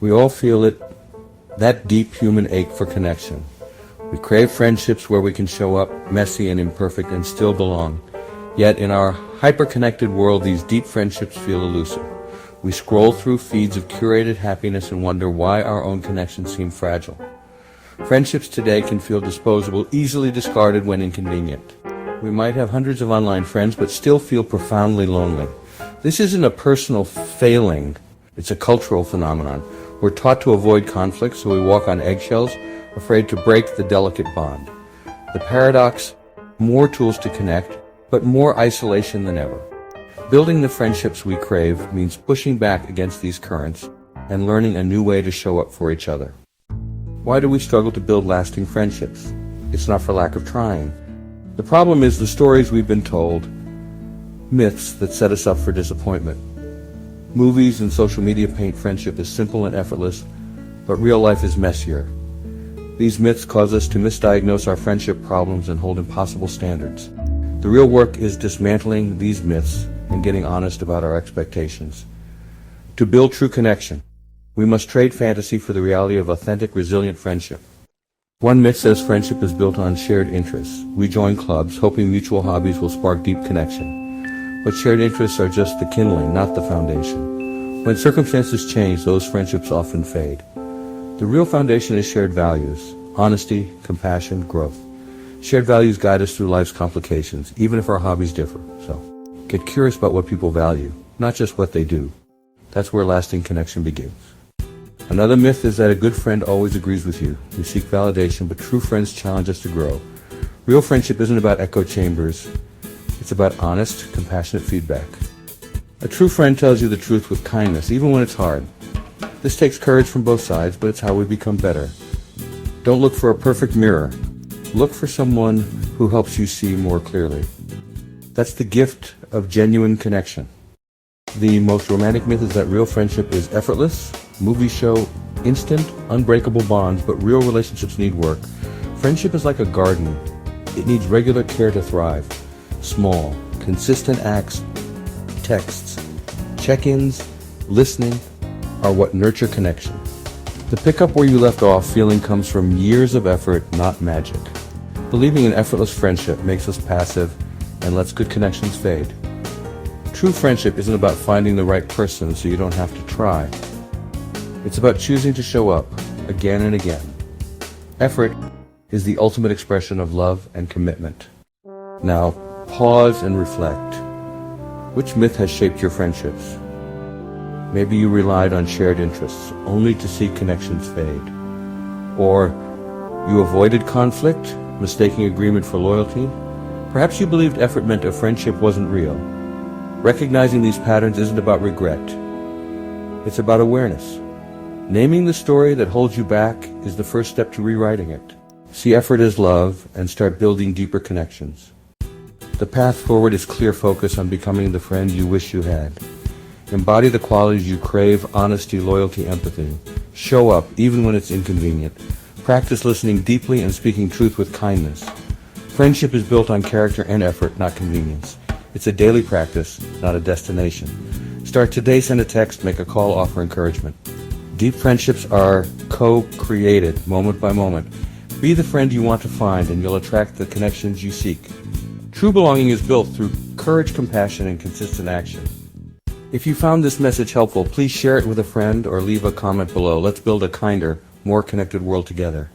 We all feel it, that deep human ache for connection. We crave friendships where we can show up, messy and imperfect, and still belong. Yet in our hyper-connected world, these deep friendships feel elusive. We scroll through feeds of curated happiness and wonder why our own connections seem fragile. Friendships today can feel disposable, easily discarded when inconvenient. We might have hundreds of online friends, but still feel profoundly lonely. This isn't a personal failing, it's a cultural phenomenon. We're taught to avoid conflict, so we walk on eggshells, afraid to break the delicate bond. The paradox: more tools to connect, but more isolation than ever. Building the friendships we crave means pushing back against these currents and learning a new way to show up for each other. Why do we struggle to build lasting friendships? It's not for lack of trying. The problem is the stories we've been told, myths that set us up for disappointment. Movies and social media paint friendship as simple and effortless, but real life is messier. These myths cause us to misdiagnose our friendship problems and hold impossible standards. The real work is dismantling these myths and getting honest about our expectations. To build true connection, we must trade fantasy for the reality of authentic, resilient friendship. One myth says friendship is built on shared interests. We join clubs, hoping mutual hobbies will spark deep connection. But shared interests are just the kindling, not the foundation. When circumstances change, those friendships often fade. The real foundation is shared values: honesty, compassion, growth. Shared values guide us through life's complications, even if our hobbies differ. So, get curious about what people value, not just what they do. That's where lasting connection begins. Another myth is that a good friend always agrees with you. We seek validation, but true friends challenge us to grow. Real friendship isn't about echo chambers. It's about honest, compassionate feedback. A true friend tells you the truth with kindness, even when it's hard. This takes courage from both sides, but it's how we become better. Don't look for a perfect mirror. Look for someone who helps you see more clearly. That's the gift of genuine connection. The most romantic myth is that real friendship is effortless. Movies show instant, unbreakable bonds, but real relationships need work. Friendship is like a garden. It needs regular care to thrive. Small, consistent acts, texts, check-ins, listening are what nurture connection. The pick up where you left off feeling comes from years of effort, not magic. Believing in effortless friendship makes us passive and lets good connections fade. True friendship isn't about finding the right person so you don't have to try. It's about choosing to show up again and again. Effort is the ultimate expression of love and commitment. Now, pause and reflect. Which myth has shaped your friendships? Maybe you relied on shared interests, only to see connections fade. Or you avoided conflict, mistaking agreement for loyalty. Perhaps you believed effort meant a friendship wasn't real. Recognizing these patterns isn't about regret. It's about awareness. Naming the story that holds you back is the first step to rewriting it. See effort as love and start building deeper connections. The path forward is clear focus on becoming the friend you wish you had. Embody the qualities you crave: honesty, loyalty, empathy. Show up even when it's inconvenient. Practice listening deeply and speaking truth with kindness. Friendship is built on character and effort, not convenience. It's a daily practice, not a destination. Start today, send a text, make a call, offer encouragement. Deep friendships are co-created, moment by moment. Be the friend you want to find and you'll attract the connections you seek. True belonging is built through courage, compassion, and consistent action. If you found this message helpful, please share it with a friend or leave a comment below. Let's build a kinder, more connected world together.